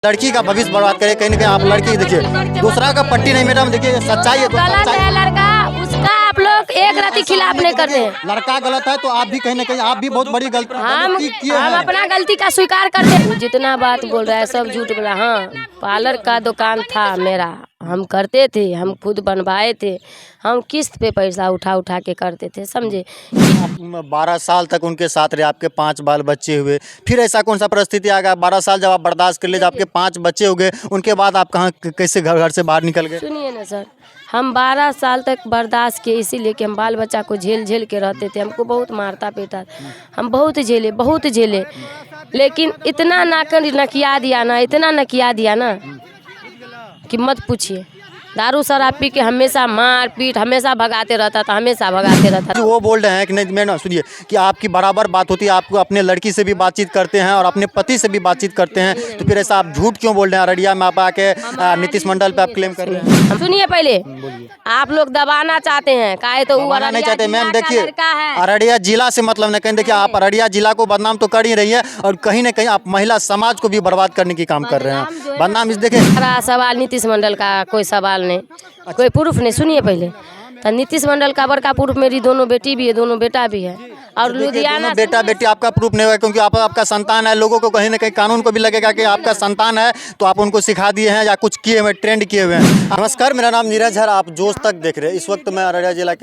लड़की का भविष्य बर्बाद करे, कहीं ना कहीं आप लड़की देखिए, दूसरा का पट्टी नहीं मैडम, देखिए सच्चाई है तो गलत है लड़का, उसका आप लोग एक राती खिलाफ नहीं करते हैं। लड़का गलत है तो आप भी कहीं ना कहीं आप भी बहुत बड़ी गलती किए हम हैं। अपना गलती का स्वीकार करते हैं। जितना बात बोल रहा है सब झूठ बोला। हाँ, पार्लर का दुकान था मेरा, हम करते थे, हम खुद बनवाए थे, हम किस्त पे पैसा उठा उठा के करते थे, समझे। 12 साल तक उनके साथ रहे, आपके 5 बाल बच्चे हुए, फिर ऐसा कौन सा परिस्थिति आ गया? 12 साल जब आप बर्दाश्त कर ले, जब आपके 5 बच्चे हो गए, उनके बाद आप कहाँ कैसे घर से बाहर निकल गए? सुनिए ना सर, हम 12 साल तक बर्दाश्त किए, इसीलिए कि हम बाल बच्चा को झेल झेल के रहते थे। हमको बहुत मारता पीटा, हम बहुत झेले, लेकिन इतना नकिया दिया ना, इतना नकिया दिया ना कि मत पूछिए। दारू शराब पी के हमेशा मार पीट, हमेशा भगाते रहता था, हमेशा भगाते रहता था। वो बोल रहे हैं कि नहीं मैडम सुनिए, कि आपकी बराबर बात होती है, आपको अपने लड़की से भी बातचीत करते हैं और अपने पति से भी बातचीत करते हैं, तो फिर ऐसा आप झूठ क्यों बोल रहे हैं? अररिया में आप आके नीतीश मंडल पे आप क्लेम कर रहे हैं। सुनिए, पहले आप लोग दबाना चाहते हैं, काहे तो वो नहीं चाहते मैम। देखिए, है। अररिया जिला से मतलब नहीं, कहीं देखिए आप अररिया जिला को बदनाम तो कर ही रही है और कहीं ना कहीं आप महिला समाज को भी बर्बाद करने की काम कर रहे हैं। बदनाम इस देखिए, सारा सवाल नीतीश मंडल का कोई सवाल नहीं, कोई प्रूफ नहीं। सुनिए पहले, तो नीतीश मंडल का बड़का प्रूफ मेरी दोनों बेटी भी है, दोनों बेटा भी है। और लुधियाना बेटा बेटी आपका प्रूफ नहीं होगा, क्योंकि आपका संतान है। लोगों को कहीं ना कहीं कानून को भी लगेगा कि आपका संतान है, तो आप उनको सिखा दिए हैं या कुछ किए हुए, ट्रेंड किए हुए हैं। नमस्कार, मेरा नाम नीरज है, आप जोश तक देख रहे हैं। इस वक्त मैं अररिया जिला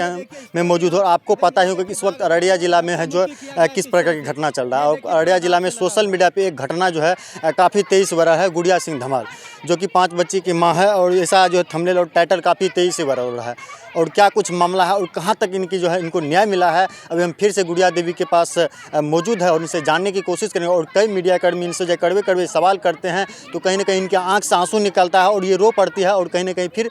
में मौजूद हूँ। आपको पता ही होगा कि इस वक्त अररिया जिला में है जो किस प्रकार की घटना चल रहा है। और अररिया जिला में सोशल मीडिया पे एक घटना जो है काफ़ी तेज हो रहा है। गुड़िया सिंह धमाल जो कि 5 बच्ची की माँ है, और ऐसा जो थंबनेल और टाइटल काफ़ी तेजी से बढ़ रहा है। और क्या कुछ मामला है और कहाँ तक इनकी जो है इनको न्याय मिला है, अभी हम फिर से गुड़िया देवी के पास मौजूद है और इनसे जानने की कोशिश करेंगे। और कई मीडियाकर्मी इनसे जो कड़वे सवाल करते हैं, तो कहीं ना कहीं इनके आंख से आंसू निकलता है और ये रो पड़ती है, और कहीं ना कहीं फिर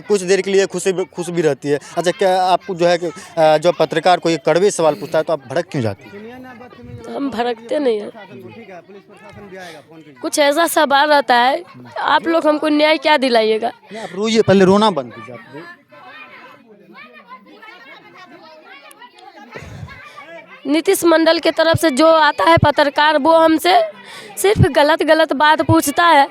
कुछ देर के लिए खुश भी रहती है। अच्छा, क्या आपको जो है जो पत्रकार को ये कड़वे सवाल पूछता है तो आप भड़क क्यों जाती है? तो हम भड़कते नहीं हैं, कुछ ऐसा सवाल रहता है, आप लोग हमको न्याय क्या दिलाइएगा? आप रोइए, पहले रोना बंद कीजिए। आप नीतीश मंडल के तरफ से जो आता है पत्रकार, वो हमसे सिर्फ गलत बात पूछता है,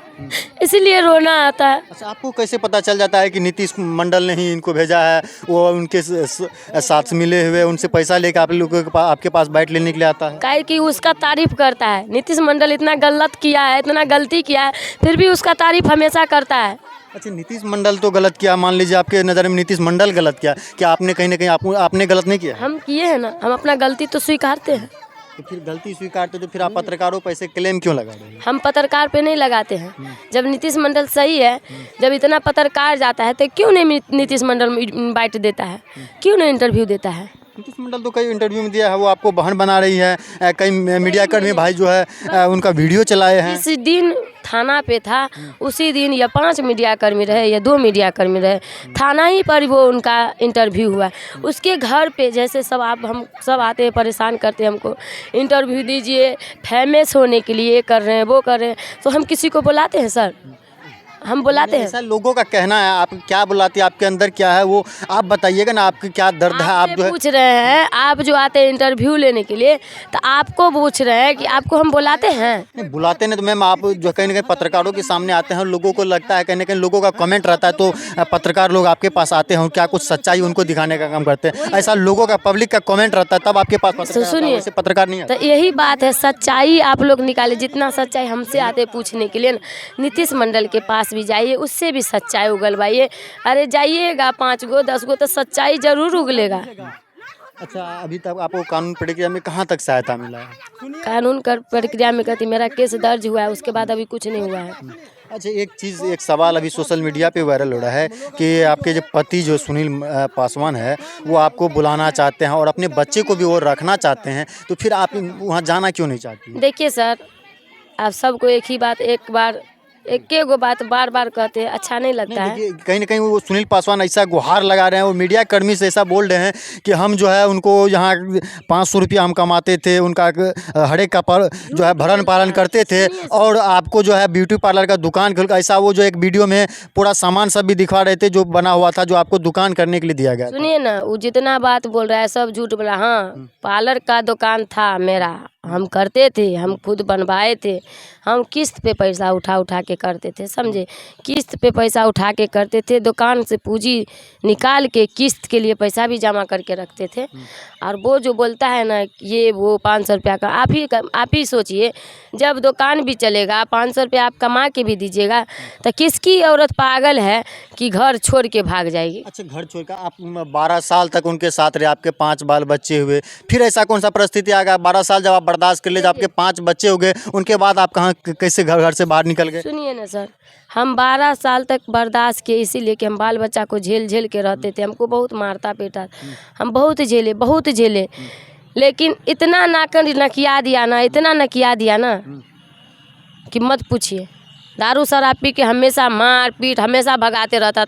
इसीलिए रोना आता है। अच्छा, आपको कैसे पता चल जाता है कि नीतीश मंडल ने ही इनको भेजा है? वो उनके साथ मिले हुए, उनसे पैसा लेकर आप लोगों के आपके पास बाइट लेने के लिए आता है? काहे कि उसका तारीफ करता है। नीतीश मंडल इतना गलत किया है, इतना गलती किया है, फिर भी उसका तारीफ हमेशा करता है। अच्छा, नीतीश मंडल तो गलत किया, मान लीजिए आपके नज़र में नीतीश मंडल गलत किया, क्या आपने कहीं ना कहीं आपने गलत नहीं किया? हम किए हैं ना, हम अपना गलती तो स्वीकारते हैं। तो फिर गलती स्वीकारते तो फिर आप पत्रकारों पर ऐसे क्लेम क्यों लगा रहे हैं? हम पत्रकार पे नहीं लगाते हैं। जब नीतीश मंडल सही है, जब इतना पत्रकार जाता है, तो क्यों नहीं नीतीश मंडल बाइट देता है, क्यों नहीं इंटरव्यू देता है? नीतीश मंडल तो कई इंटरव्यू में दिया है, वो आपको बहन बना रही है। कई मीडियाकर्मी भाई जो है उनका वीडियो चलाए हैं। इस दिन थाना पे था, उसी दिन या 5 मीडियाकर्मी रहे या 2 मीडियाकर्मी रहे, थाना ही पर वो उनका इंटरव्यू हुआ। उसके घर पे जैसे हम सब आते हैं, परेशान करते हैं हमको, इंटरव्यू दीजिए, फेमस होने के लिए कर रहे हैं, वो कर रहे हैं, तो हम किसी को बुलाते हैं सर? हम बुलाते हैं? ऐसा लोगों का कहना है। आप क्या बुलाती है, आपके अंदर क्या है, वो आप बताइएगा ना, आपकी क्या दर्द है। आप जो है पूछ रहे हैं, आप जो आते हैं इंटरव्यू लेने के लिए, तो आपको पूछ रहे हैं कि आपको हम बुलाते हैं? नहीं बुलाते नहीं, तो मैम आप जो कहीं ना कहीं पत्रकारों के सामने आते हैं, लोगों को लगता है कहीं ना कहीं लोगों का कमेंट रहता है, तो पत्रकार लोग आपके पास आते हैं और क्या कुछ सच्चाई उनको दिखाने का काम करते हैं। ऐसा लोगों का पब्लिक का कमेंट रहता है, तब आपके पास सुनिए, पत्रकार नहीं तो यही बात है, सच्चाई आप लोग निकाले। जितना सच्चाई हमसे आते पूछने के लिए, नीतीश मंडल के पास भी जाइए, उससे भी सच्चाई उगलवाइए। अरे जाइएगा 5 गो 10 गो, तो सच्चाई जरूर उगलेगा। अच्छा, अभी तक आपको कानून प्रक्रिया में कहाँ तक सहायता मिला है? कानून कर प्रक्रिया में कहती मेरा केस दर्ज हुआ है, उसके बाद अभी कुछ नहीं हुआ है। अच्छा, एक सवाल अभी सोशल मीडिया पे वायरल हो रहा है कि आपके जो पति जो सुनील पासवान है, वो आपको बुलाना चाहते हैं और अपने बच्चे को भी वो रखना चाहते हैं, तो फिर आप वहाँ जाना क्यों नहीं चाहती? देखिए सर, आप सबको एक ही बात, एक गो बात बार बार कहते हैं, अच्छा नहीं लगता है। कहीं ना कहीं वो सुनील पासवान ऐसा गुहार लगा रहे हैं और मीडिया कर्मी से ऐसा बोल रहे हैं कि हम जो है उनको यहाँ 500 रुपया हम कमाते थे, उनका हर एक का जो है भरण पालन करते थे, और आपको जो है ब्यूटी पार्लर का दुकान खोल, ऐसा वो जो एक वीडियो में पूरा सामान सब भी दिखा रहे थे जो बना हुआ था, जो आपको दुकान करने के लिए दिया गया। सुनिए ना, वो जितना बात बोल रहा है सब झूठ बोला। हाँ, पार्लर का दुकान था मेरा, हम करते थे, हम खुद बनवाए थे। हम किस्त पे पैसा उठा उठा के करते थे, समझे। किस्त पे पैसा उठा के करते थे, दुकान से पूंजी निकाल के किस्त के लिए पैसा भी जमा करके रखते थे। और वो जो बोलता है ना ये वो 500 रुपया का, आप ही सोचिए, जब दुकान भी चलेगा 500 रुपया आप कमा के भी दीजिएगा तो किसकी औरत पागल है कि घर छोड़ के भाग जाएगी। अच्छा, घर छोड़कर आप 12 साल तक उनके साथ रहे, आपके 5 बाल बच्चे हुए, फिर ऐसा कौन सा परिस्थिति आ गया 12 साल जब आप बर्दाश्त कर ले, जब आपके 5 बच्चे हो गए, उनके बाद आप कहाँ कैसे घर से बाहर निकल गए? सुनिए ना सर, हम 12 साल तक बर्दाश्त किए, इसीलिए कि हम बाल बच्चा को झेल झेल के रहते थे। हमको बहुत मारता पीटा, हम बहुत झेले, लेकिन इतना नकिया दिया ना, इतना नकिया दिया ना कि मत पूछिए। दारू शराब पी के हमेशा मार पीट, हमेशा भगाते रहता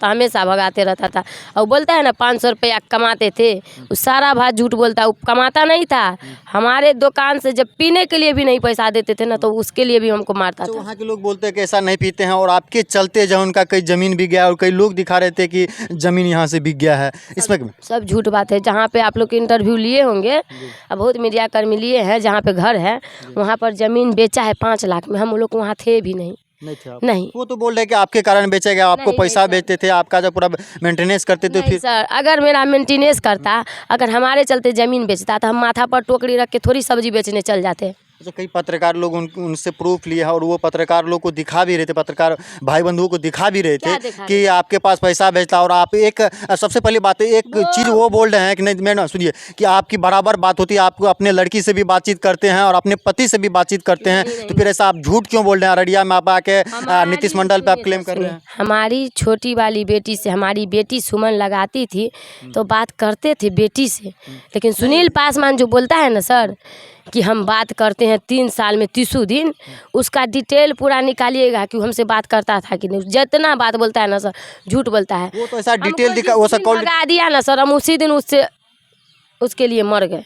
था। और बोलता है ना 500 रुपया कमाते थे, वो सारा बात झूठ बोलता, वो कमाता नहीं था। हमारे दुकान से जब पीने के लिए भी नहीं पैसा देते थे ना, तो उसके लिए भी हमको मारता तो था। वहाँ के लोग बोलते हैं कि ऐसा नहीं पीते हैं, और आपके चलते जो उनका कई ज़मीन बिक गया, और कई लोग दिखा रहे थे कि ज़मीन यहाँ से बिक गया है, इसमें सब झूठ बात है। जहाँ पे आप लोग के इंटरव्यू लिए होंगे, अब बहुत मीडिया कर्मी लिए हैं, जहाँ पे घर है वहाँ पर ज़मीन बेचा है 5 लाख में। हम लोग वहाँ थे भी नहीं। नहीं थे आप? नहीं। वो तो बोल रहे हैं कि आपके कारण बेचा गया, आपको नहीं, पैसा नहीं, बेचते थे, आपका जो पूरा मेंटेनेंस करते थे। नहीं फिर सर, अगर मेरा मेंटेनेंस करता, अगर हमारे चलते ज़मीन बेचता तो हम माथा पर टोकरी रख के थोड़ी सब्जी बेचने चल जाते। अच्छा, कई पत्रकार लोग उनसे प्रूफ लिए हैं, और वो पत्रकार लोग को दिखा भी रहे थे, पत्रकार भाई बंधुओं को दिखा भी रहे थे क्या दिखा कि आपके पास पैसा भेजता, और आप एक सबसे पहली बात है, एक चीज़ वो बोल रहे हैं कि नहीं, मैं ना सुनिए, कि आपकी बराबर बात होती है, आपको अपने लड़की से भी बातचीत करते हैं और अपने पति से भी बातचीत करते हैं, तो फिर ऐसा आप झूठ क्यों बोल रहे हैं? अररिया में आप आके नीतीश मंडल पे आप क्लेम कर रहे हैं। हमारी छोटी वाली बेटी से, हमारी बेटी सुमन लगाती थी तो बात करते थे बेटी से, लेकिन सुनील पासवान जो बोलता है ना सर कि हम बात करते हैं 3 साल में 30 दिन, उसका डिटेल पूरा निकालिएगा कि वो हमसे बात करता था कि नहीं। जितना बात बोलता है ना सर, झूठ बोलता है। वो तो ऐसा डिटेल हमको दिखा, वो जिस दिन सब कॉल भगा दिया ना सर, हम उसी दिन उसके लिए मर गए।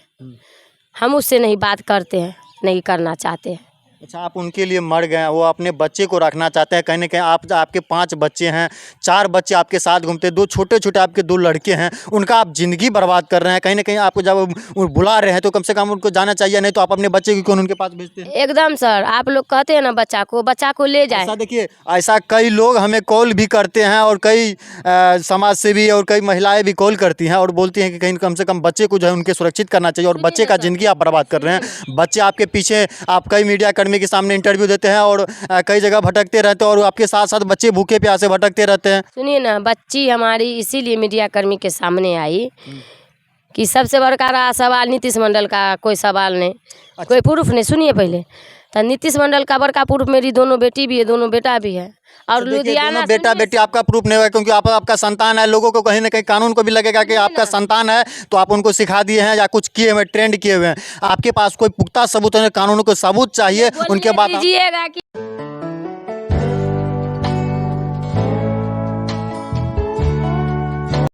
हम उससे नहीं बात करते हैं, नहीं करना चाहते हैं। अच्छा, आप उनके लिए मर गए हैं, वो अपने बच्चे को रखना चाहते हैं, कहीं ना कहीं आपके 5 बच्चे हैं, 4 बच्चे आपके साथ घूमते हैं, 2 छोटे छोटे आपके 2 लड़के हैं, उनका आप ज़िंदगी बर्बाद कर रहे हैं। कहीं ना कहीं आपको जब वो बुला रहे हैं तो कम से कम उनको जाना चाहिए, नहीं तो आप अपने बच्चे को क्यों उनके पास भेजते हैं? एकदम सर, आप लोग कहते हैं ना बच्चा को ले जाए। ऐसा देखिए, ऐसा कई लोग हमें कॉल भी करते हैं, और कई समाज सेवी और कई महिलाएं भी कॉल करती हैं और बोलती हैं कि कहीं कम से कम बच्चे को जो है उनके सुरक्षित करना चाहिए, और बच्चे का ज़िंदगी आप बर्बाद कर रहे हैं। बच्चे आपके पीछे, आप कई मीडिया कर्मी के सामने इंटरव्यू देते हैं और कई जगह भटकते रहते हैं, और आपके साथ साथ बच्चे भूखे प्यासे भटकते रहते हैं। सुनिए ना, बच्ची हमारी इसीलिए मीडिया कर्मी के सामने आई कि सबसे बड़का रहा सवाल नीतीश मंडल का, कोई सवाल नहीं, कोई प्रूफ नहीं। सुनिए पहले, तो नीतीश मंडल का बड़का प्रूफ मेरी दोनों बेटी भी है, दोनों बेटा भी है। और लुधियाना बेटा बेटी आपका प्रूफ नहीं होगा, क्योंकि आपका संतान है। लोगों को कहीं ना कहीं कानून को भी लगेगा कि आपका संतान है, तो आप उनको सिखा दिए हैं या कुछ किए हुए, ट्रेंड किए हुए हैं। आपके पास कोई पुख्ता सबूत है, कानून को सबूत चाहिए, उनके बाद दीजिएगा कि